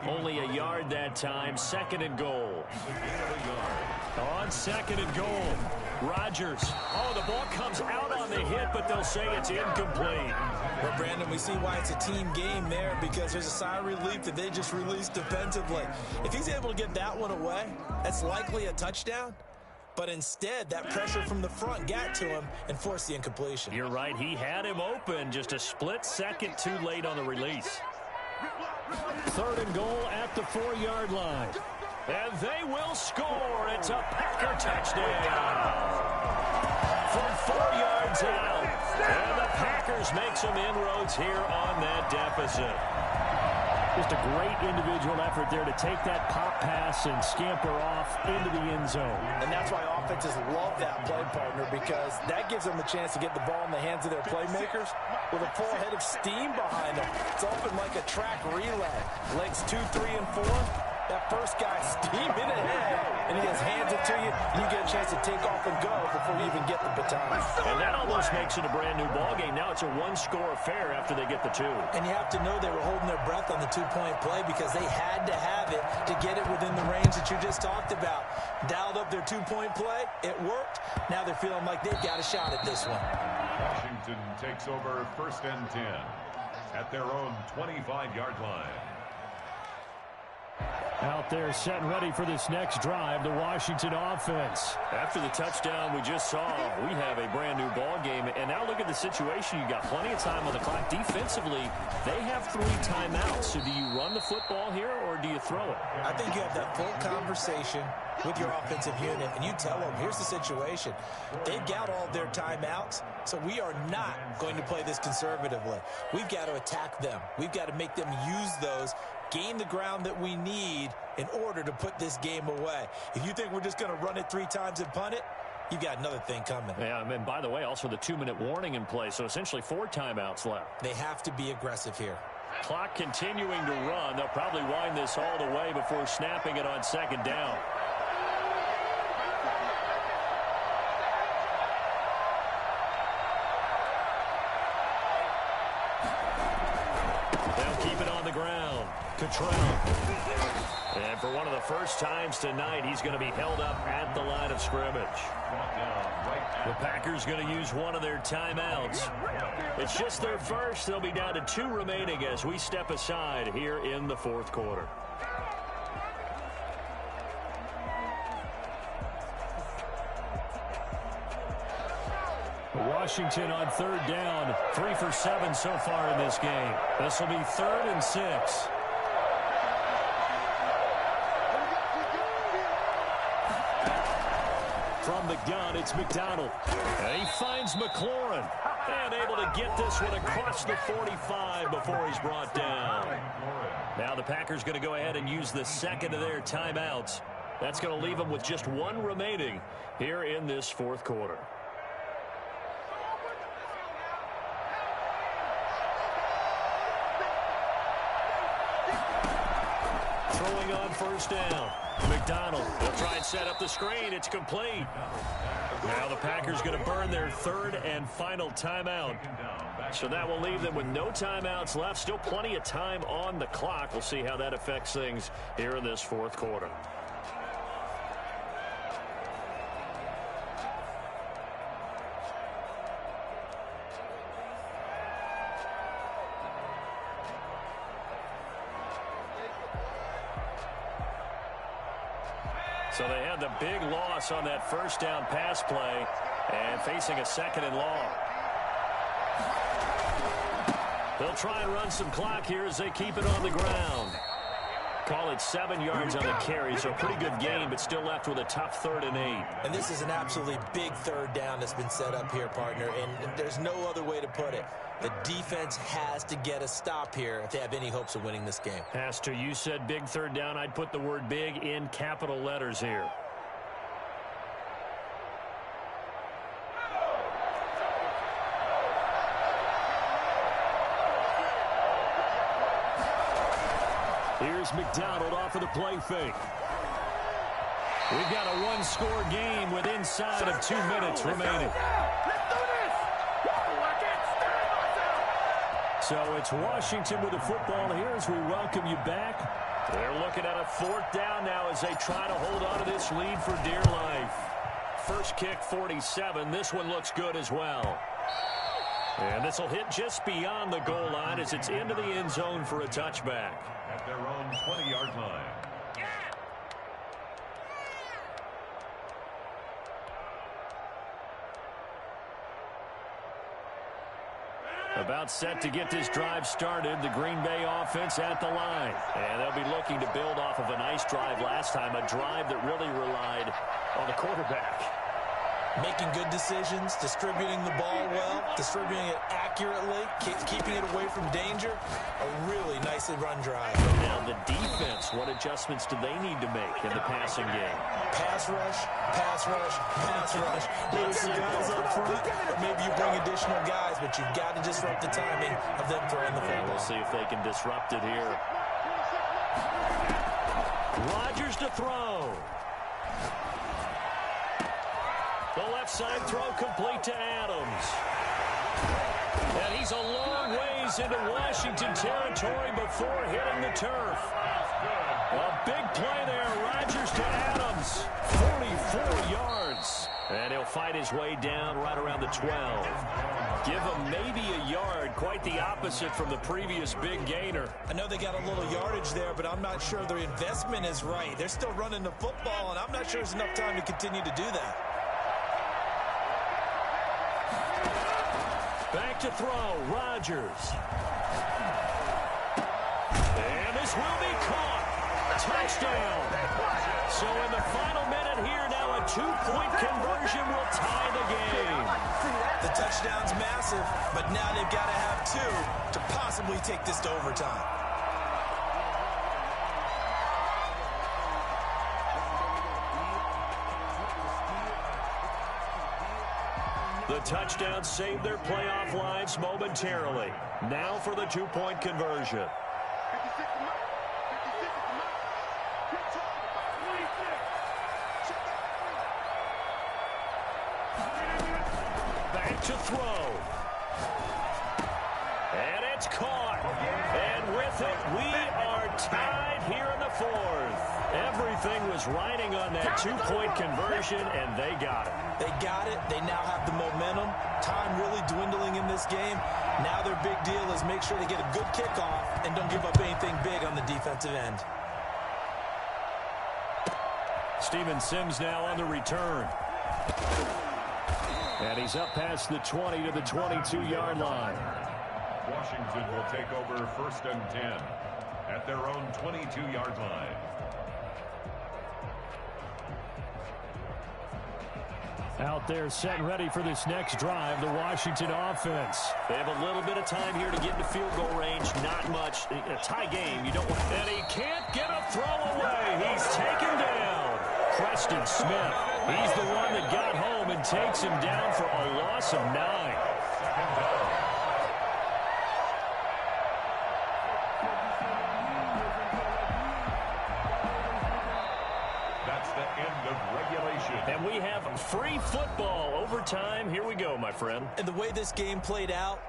Only a yard that time. 2nd and goal. On 2nd and goal. Rodgers. Oh, the ball comes out on the hit, but they'll say it's incomplete. Well, Brandon, we see why it's a team game there because there's a sigh of relief that they just released defensively. If he's able to get that one away, that's likely a touchdown. And if he's able to get that one away, that's likely a touchdown. But if he can get this one away, it's a 2-point conversion. So, partner, how do you eat an elephant? I don't eat an elephant. Who eats elephant? If he's able to get that one away, that's likely a touchdown. But instead, that pressure from the front got to him and forced the incompletion. You're right. He had him open, just a split second too late on the release. 3rd and goal at the 4-yard line. And they will score. It's a Packer touchdown. From 4 yards out. And the Packers make some inroads here on that deficit. Just a great individual effort there to take that pop pass and scamper off into the end zone. And that's why offenses love that play, partner, because that gives them a chance to get the ball in the hands of their playmakers with a full head of steam behind them. It's open like a track relay. Legs 2, 3, and 4. That first guy steaming ahead, and he just hands it to you, and you get a chance to take off and go before you even get the baton. And that almost makes it a brand-new ballgame. Now it's a one-score affair after they get the 2. And you have to know they were holding their breath on the 2-point play because they had to have it to get it within the range that you just talked about. Dialed up their 2-point play. It worked. Now they're feeling like they've got a shot at this one. Washington takes over 1st and 10 at their own 25-yard line. Out there set and ready for this next drive, the Washington offense. After the touchdown we just saw, we have a brand new ball game. And now look at the situation. You got plenty of time on the clock. Defensively, they have 3 timeouts. So do you run the football here or do you throw it? I think you have that full conversation with your offensive unit, and you tell them, here's the situation. They've got all their timeouts, so we are not going to play this conservatively. We've got to attack them. We've got to make them use those, gain the ground that we need in order to put this game away. If you think we're just going to run it 3 times and punt it, you've got another thing coming. Yeah, and by the way, also the 2-minute warning in play, so essentially 4 timeouts left. They have to be aggressive here. Clock continuing to run. They'll probably wind this all the way before snapping it on 2nd down. Cottrell. And for one of the first times tonight, he's going to be held up at the line of scrimmage. The Packers going to use one of their timeouts. It's just their first. They'll be down to 2 remaining as we step aside here in the 4th quarter. Washington on 3rd down. 3 for 7 so far in this game. This will be 3rd and 6. From the gun, it's McDonald. And he finds McLaurin. And able to get this one across the 45 before he's brought down. Now the Packers going to go ahead and use the 2nd of their timeouts. That's going to leave them with just 1 remaining here in this 4th quarter. Throwing on 1st down. McDonald will try and set up the screen. It's complete. Now the Packers going to burn their 3rd and final timeout. So that will leave them with no timeouts left. Still plenty of time on the clock. We'll see how that affects things here in this 4th quarter. So they had the big loss on that 1st down pass play and facing a 2nd and long. They'll try and run some clock here as they keep it on the ground. Call it 7 yards on the carry, so a pretty good game, but still left with a tough 3rd and 8. And this is an absolutely big 3rd down that's been set up here, partner, and there's no other way to put it. The defense has to get a stop here if they have any hopes of winning this game. Has to. You said big 3rd down. I'd put the word big in capital letters here. Here's McDonald off of the play fake. We've got a 1-score game with inside of 2 minutes remaining. So it's Washington with the football here as we welcome you back. They're looking at a 4th down now as they try to hold on to this lead for dear life. First kick, 47. This one looks good as well. And this will hit just beyond the goal line as it's into the end zone for a touchback. At their own 20-yard line. About set to get this drive started. The Green Bay offense at the line. And they'll be looking to build off of a nice drive last time, a drive that really relied on the quarterback. Making good decisions, distributing the ball well, distributing it accurately, keeping it away from danger. A really nicely run drive. Now the defense, what adjustments do they need to make in the passing game? Pass rush, pass rush, pass rush. Little some guys up front, or maybe you bring additional guys, but you've got to disrupt the timing of them throwing the football. We'll see if they can disrupt it here. Rodgers to throw. The left side throw complete to Adams. And he's a long ways into Washington territory before hitting the turf. A big play there. Rodgers to Adams. 44 yards. And he'll fight his way down right around the 12. Give him maybe a yard. Quite the opposite from the previous big gainer. I know they got a little yardage there, but I'm not sure their investment is right. They're still running the football, and I'm not sure there's enough time to continue to do that. Back to throw, Rodgers. And this will be caught. Touchdown. So in the final minute here, now a 2-point conversion will tie the game. The touchdown's massive, but now they've got to have two to possibly take this to overtime. The touchdown saved their playoff lives momentarily. Now for the 2-point conversion. Back to throw. And it's caught. And with it, we are tied here in the fourth. Everything was riding on that 2-point conversion, and they got it. They got it. They now have the momentum. Time really dwindling in this game. Now their big deal is make sure they get a good kickoff and don't give up anything big on the defensive end. Steven Sims now on the return. And he's up past the 20 to the 22-yard line. Washington will take over 1st and 10 at their own 22-yard line. Out there set and ready for this next drive, the Washington offense. They have a little bit of time here to get into field goal range. Not much. A tie game, you don't want. And he can't get a throw away. He's taken down. Preston Smith. He's the one that got home and takes him down for a loss of 9. And we have free football overtime. Here we go, my friend. And the way this game played out,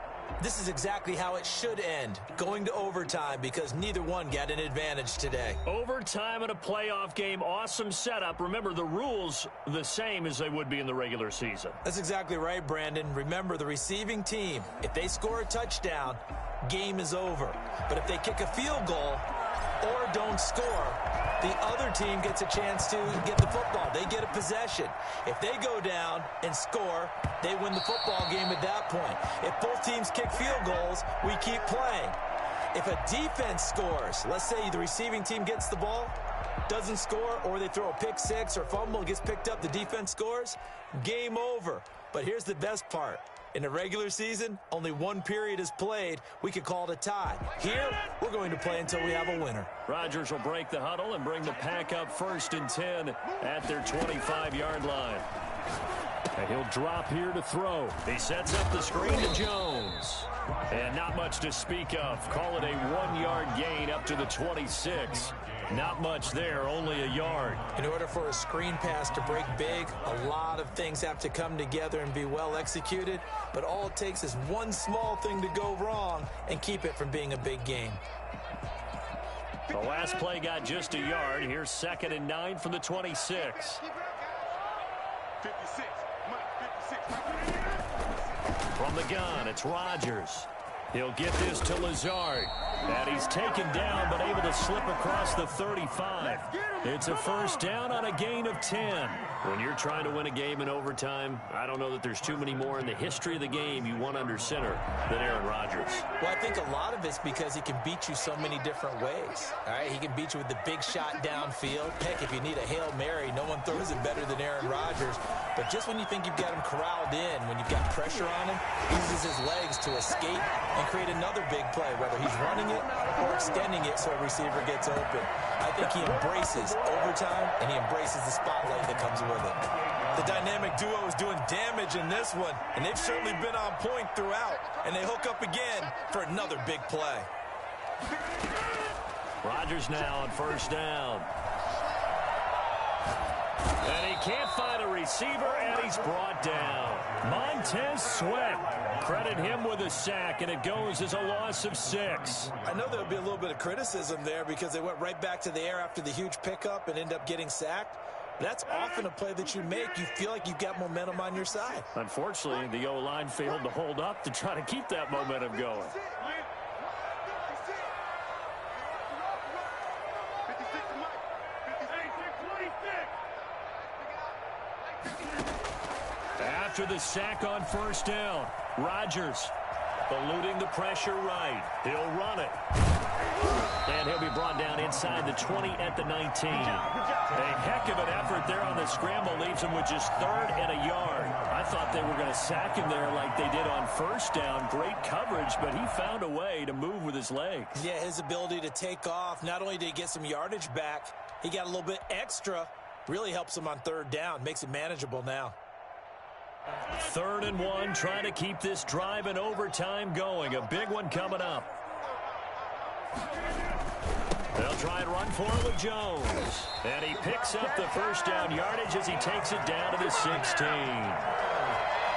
this is exactly how it should end, going to overtime, because neither one got an advantage today. Overtime in a playoff game, awesome setup. Remember, the rules the same as they would be in the regular season. That's exactly right, Brandon. Remember, the receiving team, if they score a touchdown, game is over. But if they kick a field goal or don't score, the other team gets a chance to get the football. They get a possession. If they go down and score, they win the football game at that point. If both teams kick field goals, we keep playing. If a defense scores, let's say the receiving team gets the ball, doesn't score, or they throw a pick six or fumble, gets picked up, the defense scores, game over. But here's the best part. In the regular season, only one period is played. We could call it a tie. Here, we're going to play until we have a winner. Rodgers will break the huddle and bring the pack up 1st and 10 at their 25-yard line. And he'll drop here to throw. He sets up the screen to Jones. And not much to speak of. Call it a 1-yard gain up to the 26. Not much there, only a yard. In order for a screen pass to break big, a lot of things have to come together and be well executed. But all it takes is one small thing to go wrong and keep it from being a big game. The last play got just a yard. Here's 2nd and 9 from the 26. 56. From the gun, it's Rodgers. He'll get this to Lazard. And he's taken down, but able to slip across the 35. It's a first down on a gain of 10. When you're trying to win a game in overtime, I don't know that there's too many more in the history of the game you want under center than Aaron Rodgers. Well, I think a lot of it's because he can beat you so many different ways. All right, he can beat you with the big shot downfield. Heck, if you need a Hail Mary, no one throws it better than Aaron Rodgers. But just when you think you've got him corralled in, when you've got pressure on him, he uses his legs to escape and create another big play, whether he's running it or extending it so a receiver gets open. I think he embraces overtime, and he embraces the spotlight that comes with it. The dynamic duo is doing damage in this one, and they've certainly been on point throughout, and they hook up again for another big play. Rodgers now on first down. And he can't find a receiver, and he's brought down. Montez Sweat. Credit him with a sack, and it goes as a loss of 6. I know there'll be a little bit of criticism there because they went right back to the air after the huge pickup and end up getting sacked. That's often a play that you make. You feel like you've got momentum on your side. Unfortunately, the O-line failed to hold up to try to keep that momentum going. After the sack on first down, Rodgers eluding the pressure right. He'll run it. And he'll be brought down inside the 20 at the 19. A heck of an effort there on the scramble. Leaves him with just 3rd and a yard. I thought they were going to sack him there like they did on first down. Great coverage, but he found a way to move with his legs. Yeah, his ability to take off. Not only did he get some yardage back, he got a little bit extra. Really helps him on 3rd down. Makes it manageable now. 3rd and 1, trying to keep this drive in overtime going. A big one coming up. They'll try and run for it with Jones. And he picks up the first down yardage as he takes it down to the 16.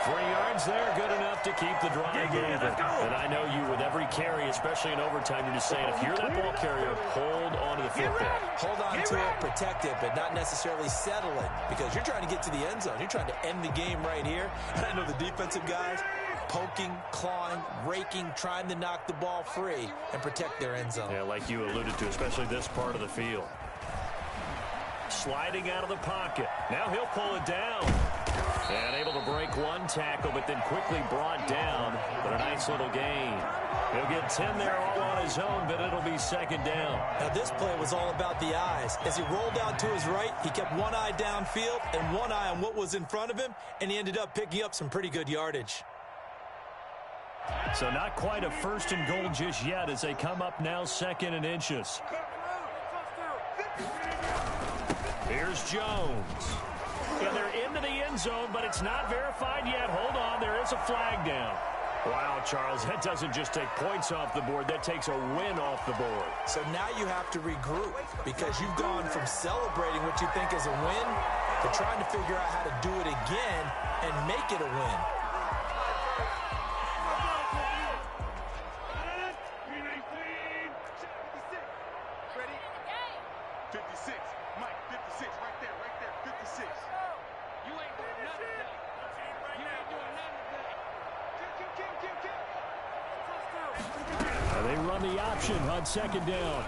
3 yards there, good enough to keep the drive moving. And I know you, with every carry, especially in overtime, you're just saying, if you're that ball carrier, hold on to the football. Hold on to it, protect it, but not necessarily settle it, because you're trying to get to the end zone. You're trying to end the game right here. And I know the defensive guys poking, clawing, raking, trying to knock the ball free and protect their end zone. Yeah, like you alluded to, especially this part of the field. Sliding out of the pocket. Now he'll pull it down. And able to break one tackle, but then quickly brought down. But a nice little gain. He'll get 10 there all on his own, but it'll be 2nd down. Now this play was all about the eyes. As he rolled out to his right, he kept one eye downfield and one eye on what was in front of him, and he ended up picking up some pretty good yardage. So not quite a 1st and goal just yet as they come up now 2nd and inches. Here's Jones. And they're into the end zone, but it's not verified yet. Hold on, there is a flag down. Wow, Charles, that doesn't just take points off the board. That takes a win off the board. So now you have to regroup because you've gone from celebrating what you think is a win to trying to figure out how to do it again and make it a win. They run the option on 2nd down.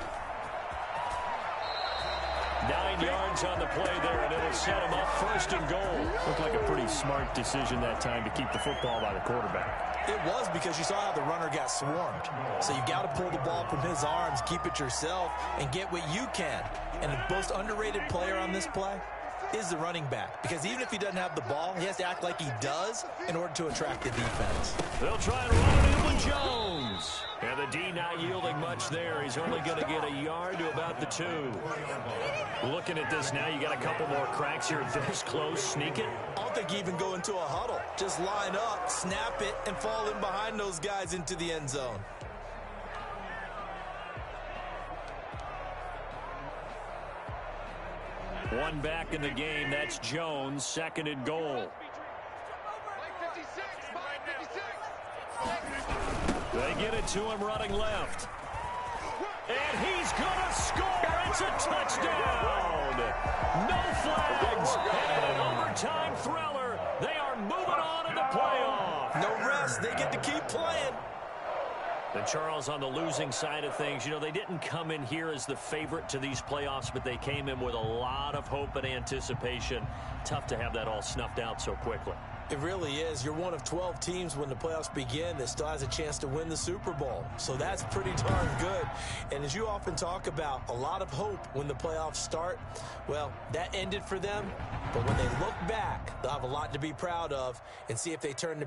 9 yards on the play there, and it'll set him up 1st and goal. Looked like a pretty smart decision that time to keep the football by the quarterback. It was, because you saw how the runner got swarmed. So you got to pull the ball from his arms, keep it yourself, and get what you can. And the most underrated player on this play is the running back, because even if he doesn't have the ball, he has to act like he does in order to attract the defense. They'll try and run it in with Jones. And the D not yielding much there. He's only going to get a yard to about the 2. Looking at this now, you got a couple more cracks here this close. Sneak it. I don't think you even go into a huddle. Just line up, snap it, and fall in behind those guys into the end zone. One back in the game. That's Jones. 2nd and goal. They get it to him running left. And he's going to score. It's a touchdown. No flags. And an overtime thriller. They are moving on in the playoff. No rest. They get to keep playing. And Charles, on the losing side of things, you know, they didn't come in here as the favorite to these playoffs, but they came in with a lot of hope and anticipation. Tough to have that all snuffed out so quickly. It really is. You're one of 12 teams when the playoffs begin that still has a chance to win the Super Bowl. So that's pretty darn good. And as you often talk about, a lot of hope when the playoffs start. Well, that ended for them. But when they look back, they'll have a lot to be proud of and see if they turn the